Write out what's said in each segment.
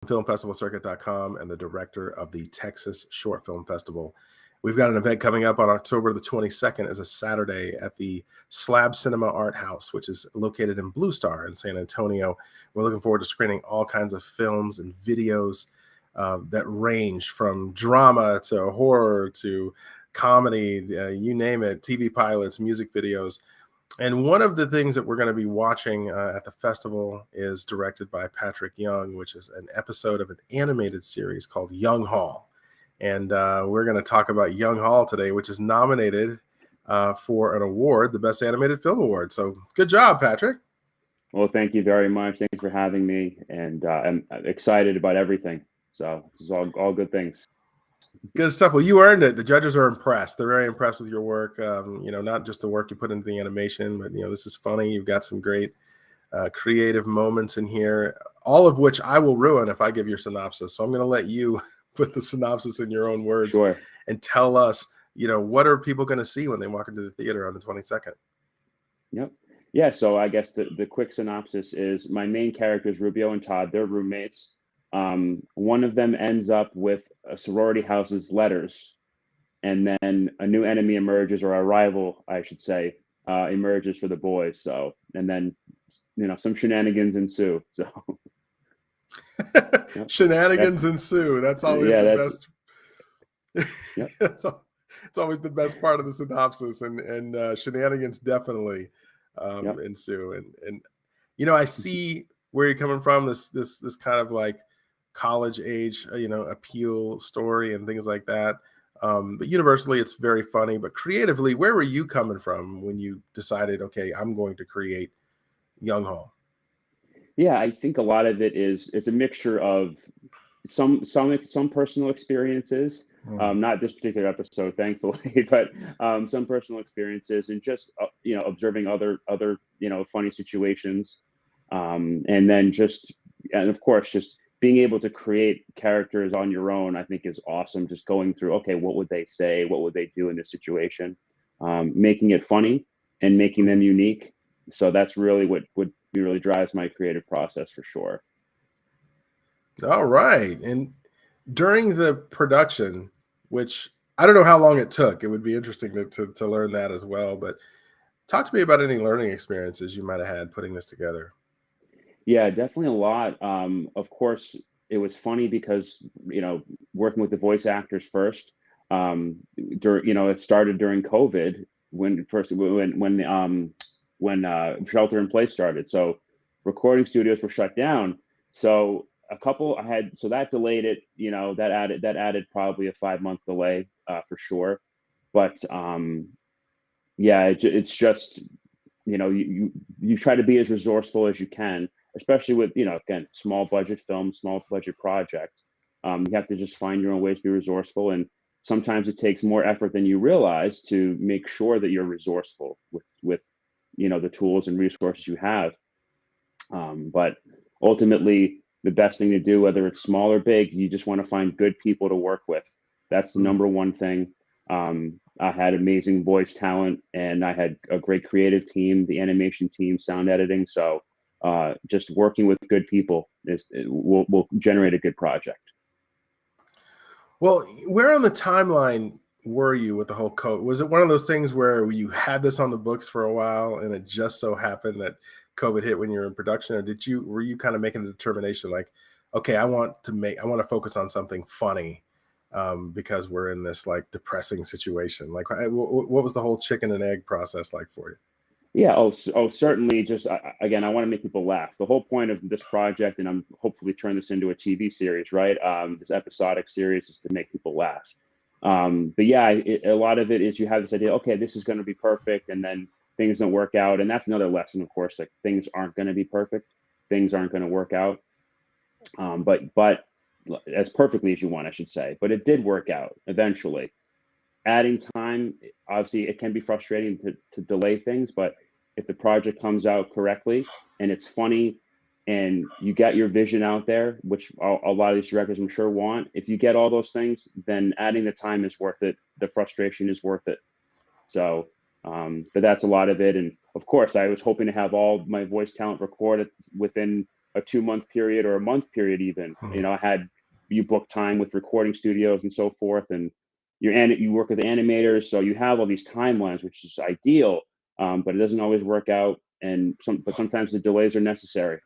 filmfestivalcircuit.com and the director of the Texas Short Film Festival. We've got an event coming up on October the 22nd as a Saturday at the Slab Cinema Art House, which is located in Blue Star in San Antonio. We're looking forward to screening all kinds of films and videos that range from drama to horror to comedy, you name it, TV pilots, music videos. And one of the things that we're going to be watching at the festival is directed by Patrick Young, which is an episode of an animated series called Young Hall. And we're going to talk about Young Hall today, which is nominated for an award, the Best Animated Film Award. So good job, Patrick. Well, thank you very much. Thanks for having me. And I'm excited about everything. So this is all good things. Good stuff. Well, you earned it. The judges are impressed. They're very impressed with your work. Not just the work you put into the animation, but, this is funny. You've got some great creative moments in here, all of which I will ruin if I give your synopsis. So I'm going to let you put the synopsis in your own words. Sure. And tell us, what are people going to see when they walk into the theater on the 22nd? Yep. Yeah. So I guess the quick synopsis is my main characters, Rubio and Todd, they're roommates. One of them ends up with a sorority house's letters, and then a new enemy emerges, or a rival, I should say, emerges for the boys. So, and then, some shenanigans ensue. So. Shenanigans ensue. That's always the best. Yep. It's always the best part of the synopsis, and shenanigans definitely ensue. And I see where you're coming from. This kind of like college age, appeal story and things like that. But universally, it's very funny. But creatively, where were you coming from when you decided, okay, I'm going to create Young Hall? Yeah, I think a lot of it's a mixture of some personal experiences, not this particular episode, thankfully, but some personal experiences, and just observing other funny situations, and then and of course just being able to create characters on your own, I think is awesome. Just going through, okay, what would they say? What would they do in this situation? Making it funny and making them unique. So that's really what really drives my creative process for sure. All right. And during the production, which I don't know how long it took, it would be interesting to learn that as well. But talk to me about any learning experiences you might have had putting this together. Yeah, definitely a lot. Of course, it was funny because, working with the voice actors first, it started during COVID when shelter in place started. So recording studios were shut down. So that delayed it, that added probably a 5-month delay for sure. But it's just, you try to be as resourceful as you can, especially with, again, small budget film, small budget project. You have to just find your own ways to be resourceful. And sometimes it takes more effort than you realize to make sure that you're resourceful with the tools and resources you have. But ultimately, the best thing to do, whether it's small or big, you just want to find good people to work with. That's the number one thing. I had amazing voice talent, and I had a great creative team, the animation team, sound editing. So just working with good people will generate a good project. Well, where on the timeline were you with the whole COVID? Was it one of those things where you had this on the books for a while and it just so happened that COVID hit when you were in production, or were you kind of making a determination like, okay, I want to focus on something funny because we're in this like depressing situation? Like, what was the whole chicken and egg process like for you? Yeah. Oh, certainly. Just again, I want to make people laugh. The whole point of this project, and I'm hopefully turn this into a TV series, right? This episodic series is to make people laugh. But yeah, a lot of it is you have this idea, okay, this is going to be perfect, and then things don't work out. And that's another lesson, of course, like things aren't going to be perfect. Things aren't going to work out. But as perfectly as you want, I should say. But it did work out eventually. Adding time, obviously, it can be frustrating to delay things. But if the project comes out correctly and it's funny and you get your vision out there, which a lot of these directors I'm sure want, if you get all those things, then adding the time is worth it. The frustration is worth it. So, but that's a lot of it. And of course, I was hoping to have all my voice talent recorded within a 2-month period or a month period even. Hmm. You book time with recording studios and so forth, and you work with animators, so you have all these timelines, which is ideal, but it doesn't always work out, but sometimes the delays are necessary,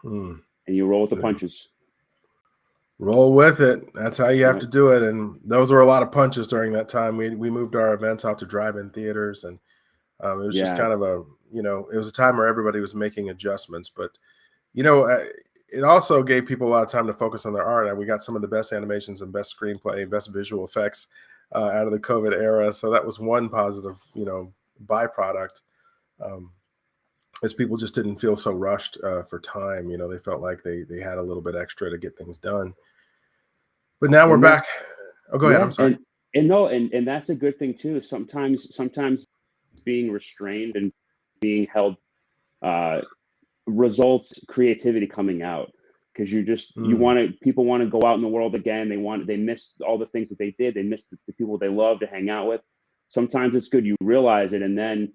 Hmm. and you roll with the Yeah. punches. Roll with it. That's how you have Yep. to do it. And those were a lot of punches during that time. We moved our events out to drive-in theaters, and it was just Yeah. kind of it was a time where everybody was making adjustments. But you know, uh, it also gave people a lot of time to focus on their art. And we got some of the best animations and best screenplay, best visual effects out of the COVID era. So that was one positive, byproduct. Um, as people just didn't feel so rushed for time. They felt like they had a little bit extra to get things done. But now we're And back. that's Oh, go ahead. yeah, I'm sorry. and no, and that's a good thing too. Sometimes being restrained and being held uh, results creativity coming out, because Mm, people want to go out in the world again. They miss all the things that they did. They miss the people they love to hang out with. Sometimes it's good you realize it, and then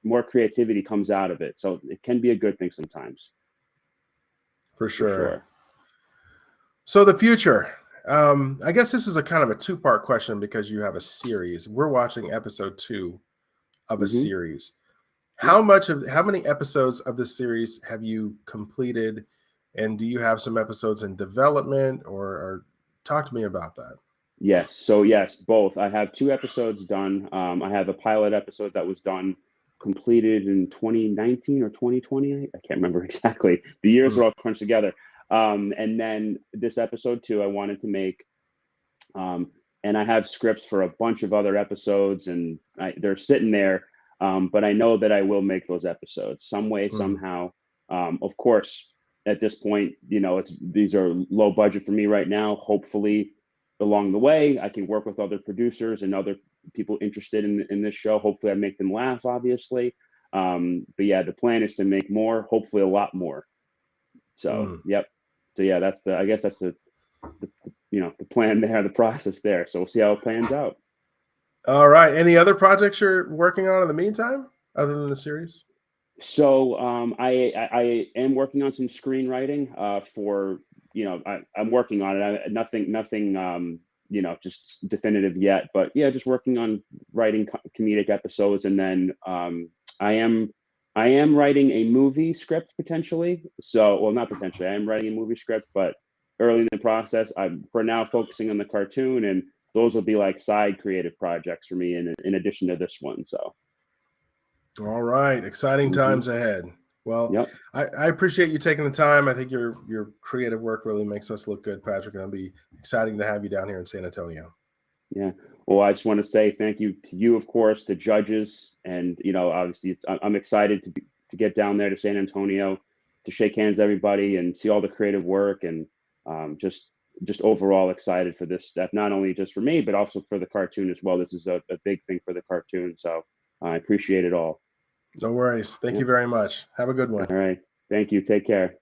more creativity comes out of it. So it can be a good thing sometimes, for for sure. sure. So the future. I guess this is a kind of a two-part question because you have a series. We're watching episode 2 of a Hmm. series. Yep. How many episodes of this series have you completed, and do you have some episodes in development, or talk to me about that? Yes. So yes, both. I have 2 episodes done. I have a pilot episode that was done, completed in 2019 or 2020. I can't remember exactly. The years Mm, are all crunched together. And then this episode 2, I wanted to make, um, and I have scripts for a bunch of other episodes, and they're sitting there. But I know that I will make those episodes some way, mm, somehow. Of course, at this point, these are low budget for me right now. Hopefully, along the way, I can work with other producers and other people interested in this show. Hopefully, I make them laugh, obviously. But yeah, the plan is to make more, hopefully a lot more. So, mm. yep. So yeah, I guess that's the plan there, the process there. So we'll see how it plans out. All right. Any other projects you're working on in the meantime, other than the series? So I am working on some screenwriting for, I'm working on it. Nothing just definitive yet, but yeah, just working on writing comedic episodes, and then I am I am writing a movie script potentially. So, well, not potentially. I am writing a movie script, but early in the process, I'm for now focusing on the cartoon, and those will be like side creative projects for me in addition to this one. So, All right, exciting mhm. times ahead. Well, Yep. I appreciate you taking the time. I think your creative work really makes us look good, Patrick, and it'll be exciting to have you down here in San Antonio. Yeah. Well, I just want to say thank you to you, of course, the judges, and obviously, I'm excited to get down there to San Antonio to shake hands with everybody and see all the creative work, and just overall excited for this stuff. Not only just for me, but also for the cartoon as well. This is a big thing for the cartoon, so I appreciate it all. No worries. Thank you Yep. very much. Have a good one. All right. Thank you. Take care.